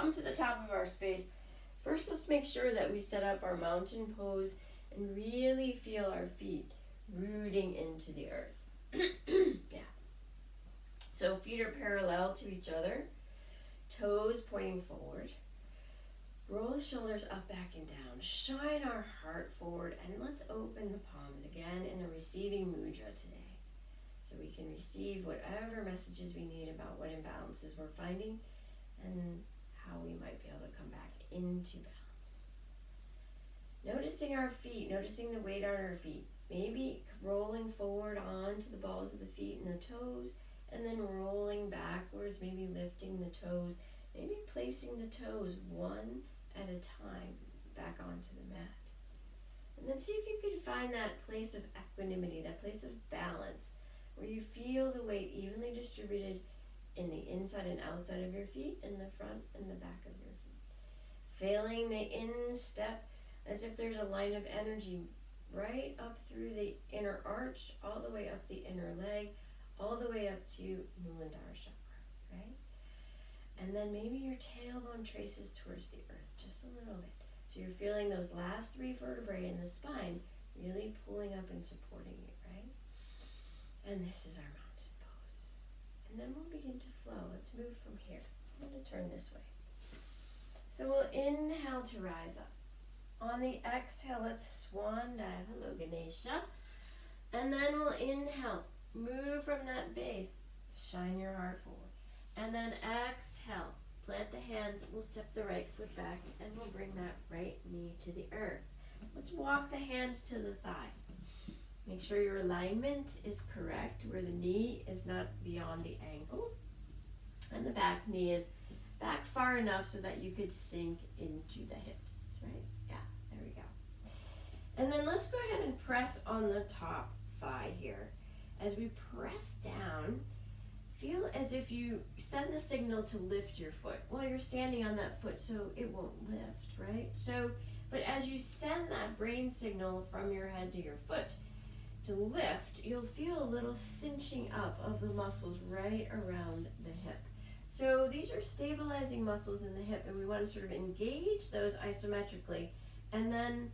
come to the top of our space, first let's make sure that we set up our mountain pose and really feel our feet rooting into the earth. Yeah. So feet are parallel to each other, toes pointing forward. Roll the shoulders up, back, and down. Shine our heart forward, and let's open the palms again in a receiving mudra today. So we can receive whatever messages we need about what imbalances we're finding and how we might be able to come back into balance. Noticing our feet, noticing the weight on our feet. Maybe rolling forward onto the balls of the feet and the toes, and then rolling backwards, maybe lifting the toes, maybe placing the toes one at a time back onto the mat. And then see if you can find that place of equanimity, that place of balance, where you feel the weight evenly distributed in the inside and outside of your feet, in the front and the back of your feet. Feeling the instep as if there's a line of energy right up through the inner arch, all the way up the inner leg, all the way up to Muladhara chakra, right? And then maybe your tailbone traces towards the earth just a little bit. So you're feeling those last three vertebrae in the spine really pulling up and supporting you, right? And this is our mountain pose. And then we'll begin to flow. Let's move from here. I'm going to turn this way. So we'll inhale to rise up. On the exhale, let's swan dive. Hello, Ganesha. And then we'll inhale. Move from that base. Shine your heart forward. And then exhale. Plant the hands. We'll step the right foot back and we'll bring that right knee to the earth. Let's walk the hands to the thigh. Make sure your alignment is correct, where the knee is not beyond the ankle. And the back knee is back far enough so that you could sink into the hips, right? Yeah, there we go. And then let's go ahead and press on the top thigh here. As we press down, feel as if you send the signal to lift your foot. Well, you're standing on that foot, so it won't lift, right? So, but as you send that brain signal from your head to your foot to lift, you'll feel a little cinching up of the muscles right around the hip. So these are stabilizing muscles in the hip, and we want to sort of engage those isometrically and then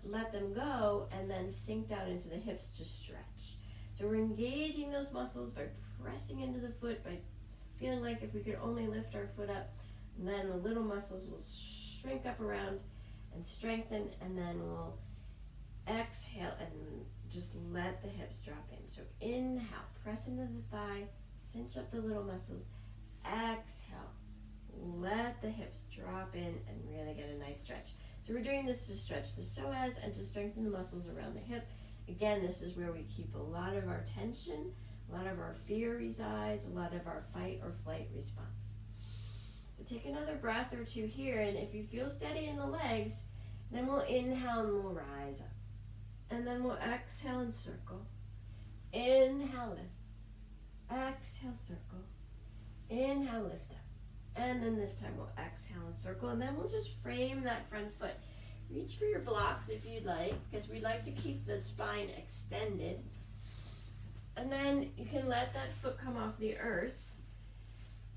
let them go and then sink down into the hips to stretch. So we're engaging those muscles by pressing into the foot, by feeling like if we could only lift our foot up, and then the little muscles will shrink up around and strengthen, and then we'll exhale and just let the hips drop in. So inhale, press into the thigh, cinch up the little muscles. Exhale, let the hips drop in and really get a nice stretch. So we're doing this to stretch the psoas and to strengthen the muscles around the hip. Again, this is where we keep a lot of our tension, a lot of our fear resides, a lot of our fight or flight response. So take another breath or two here, and if you feel steady in the legs, then we'll inhale and we'll rise up. And then we'll exhale and circle. Inhale, lift. Exhale, circle. Inhale, lift up. And then this time we'll exhale and circle, and then we'll just frame that front foot. Reach for your blocks if you'd like, because we like to keep the spine extended. And then you can let that foot come off the earth.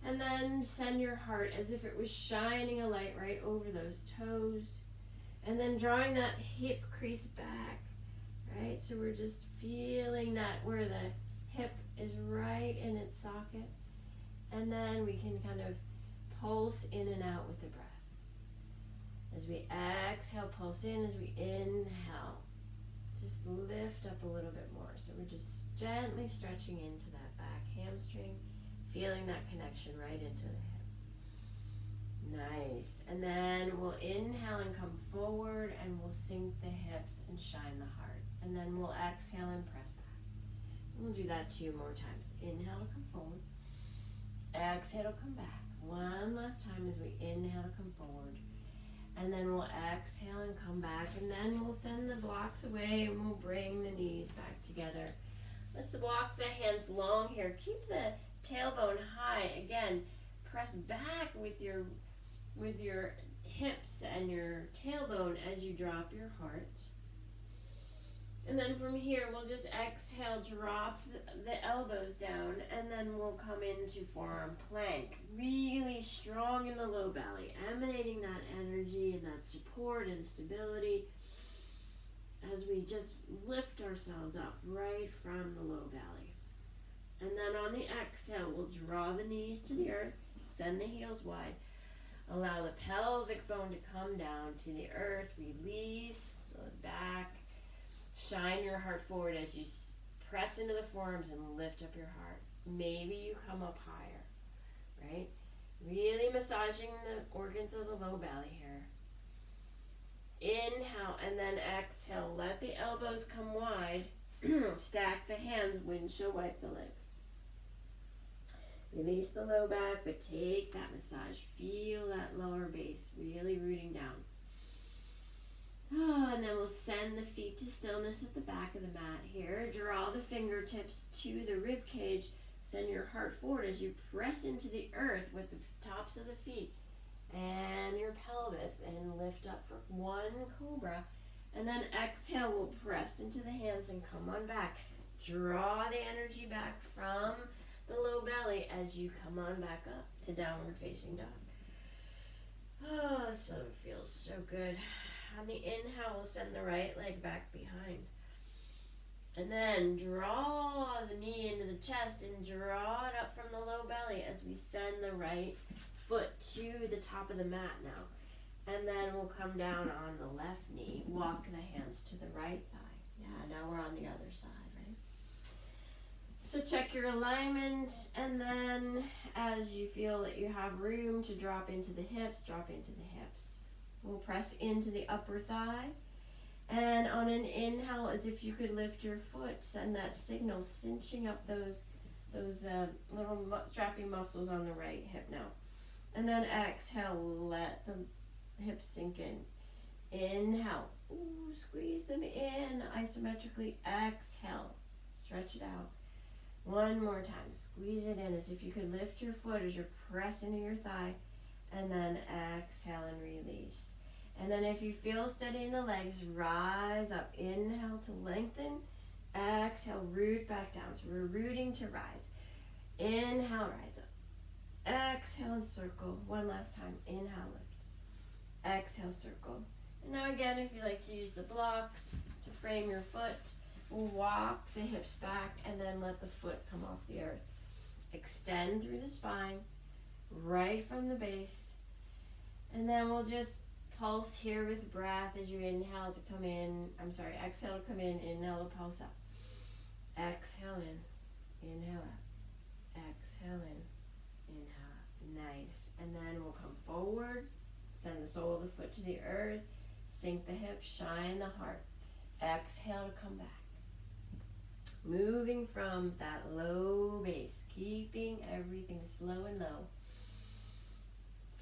And then send your heart as if it was shining a light right over those toes. And then drawing that hip crease back, right? So we're just feeling that where the hip is right in its socket. And then we can kind of pulse in and out with the breath. As we exhale, pulse in. As we inhale, just lift up a little bit more. So we're just gently stretching into that back hamstring, feeling that connection right into the hip. Nice. And then we'll inhale and come forward, and we'll sink the hips and shine the heart. And then we'll exhale and press back. And we'll do that 2 more times. Inhale to come forward. Exhale to come back. One last time as we inhale to come forward. And then we'll exhale and come back, and then we'll send the blocks away and we'll bring the knees back together. Let's walk the hands long here. Keep the tailbone high. Again, press back with your hips and your tailbone as you drop your heart. And then from here, we'll just exhale, drop the elbows down, and then we'll come into forearm plank. Really strong in the low belly, emanating that energy and that support and stability as we just lift ourselves up right from the low belly. And then on the exhale, we'll draw the knees to the earth, send the heels wide, allow the pelvic bone to come down to the earth, release the back. Shine your heart forward as you press into the forearms and lift up your heart. Maybe you come up higher, right? Really massaging the organs of the low belly here. Inhale and then exhale. Let the elbows come wide. Stack the hands, windshield wipe the legs. Release the low back, but take that massage. Feel that lower base really rooting down. And then we'll send the feet to stillness at the back of the mat here. Draw the fingertips to the rib cage. Send your heart forward as you press into the earth with the tops of the feet and your pelvis, and lift up for one cobra. And then exhale, we'll press into the hands and come on back. Draw the energy back from the low belly as you come on back up to downward facing dog. Oh, so it feels so good. On the inhale, we'll send the right leg back behind. And then draw the knee into the chest and draw it up from the low belly as we send the right foot to the top of the mat now. And then we'll come down on the left knee, walk the hands to the right thigh. Yeah, now we're on the other side, right? So check your alignment, and then as you feel that you have room to drop into the hips, drop into the hips. We'll press into the upper thigh, and on an inhale, as if you could lift your foot, send that signal, cinching up those little strappy muscles on the right hip now. And then exhale, let the hips sink in. Inhale, ooh, squeeze them in isometrically. Exhale, stretch it out. One more time, squeeze it in as if you could lift your foot as you're pressed into your thigh, and then exhale and release. And then if you feel steady in the legs, rise up. Inhale to lengthen. Exhale, root back down. So we're rooting to rise. Inhale, rise up. Exhale and circle. One last time. Inhale, lift. Exhale, circle. And now again, if you like to use the blocks to frame your foot, we'll walk the hips back and then let the foot come off the earth. Extend through the spine, right from the base. And then we'll just pulse here with breath as you inhale to come in. Exhale to come in. Inhale to pulse up. Exhale in. Inhale up. Exhale in. Inhale up. Nice. And then we'll come forward. Send the sole of the foot to the earth. Sink the hips. Shine the heart. Exhale to come back. Moving from that low base. Keeping everything slow and low.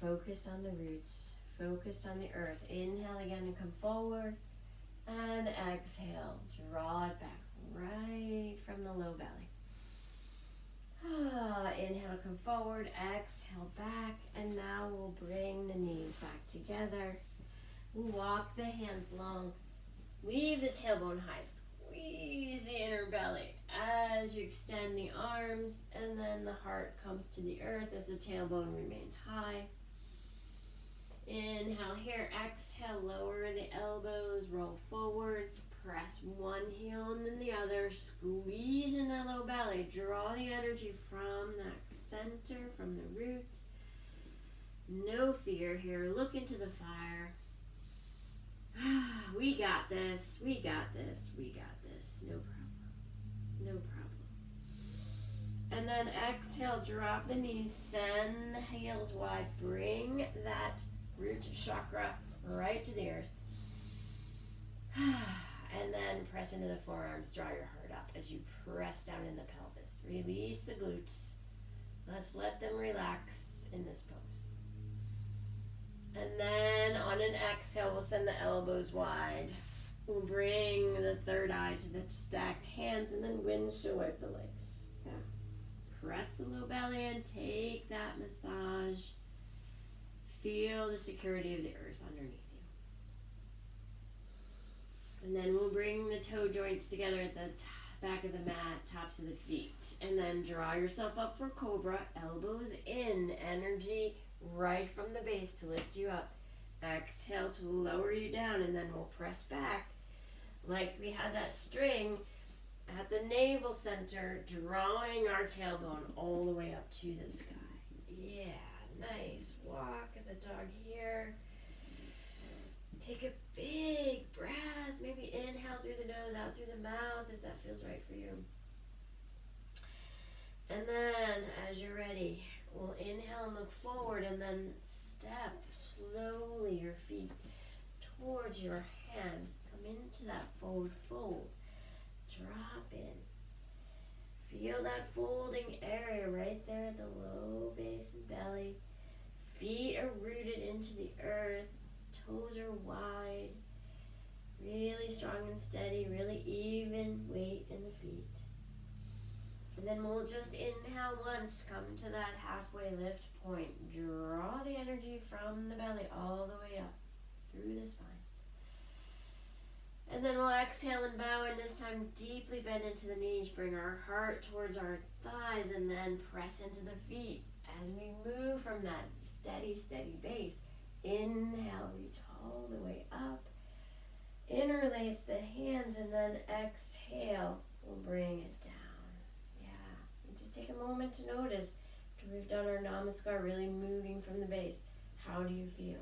Focused on the roots. Focused on the earth. Inhale again and come forward. And exhale. Draw it back right from the low belly. Inhale, come forward. Exhale back. And now we'll bring the knees back together. We'll walk the hands long. Leave the tailbone high. Squeeze the inner belly as you extend the arms. And then the heart comes to the earth as the tailbone remains high. Inhale here, exhale, lower the elbows, roll forward, press one heel and then the other, squeeze in that low belly, draw the energy from that center, from the root. No fear here, look into the fire. We got this, we got this, we got this, no problem, no problem. And then exhale, drop the knees, send the heels wide, bring that root chakra right to the earth. And then press into the forearms, draw your heart up as you press down in the pelvis. Release the glutes. Let's let them relax in this pose. And then on an exhale, we'll send the elbows wide. We'll bring the third eye to the stacked hands and then windshield wipe the legs. Yeah. Press the low belly in, take that massage. Feel the security of the earth underneath And then we'll bring the toe joints together at the back of the mat, tops of the feet. And then draw yourself up for cobra, elbows in, energy right from the base to lift you up. Exhale to lower you down, and then we'll press back like we had that string at the navel center, drawing our tailbone all the way up to the sky. Yeah, nice. Walk of the dog here. Take a big breath. Maybe inhale through the nose, out through the mouth if that feels right for you. And then, as you're ready, we'll inhale and look forward, and then step slowly your feet towards your hands. Come into that forward fold. Drop in. Feel that folding area right there at the low base and belly. Feet are rooted into the earth. Toes are wide. Really strong and steady. Really even weight in the feet. And then we'll just inhale once. Come to that halfway lift point. Draw the energy from the belly all the way up through the spine. And then we'll exhale and bow, and this time deeply bend into the knees. Bring our heart towards our thighs, and then press into the feet. As we move from that steady, steady base, inhale, reach all the way up. Interlace the hands, and then exhale. We'll bring it down. Yeah. And just take a moment to notice after we've done our Namaskar, really moving from the base. How do you feel?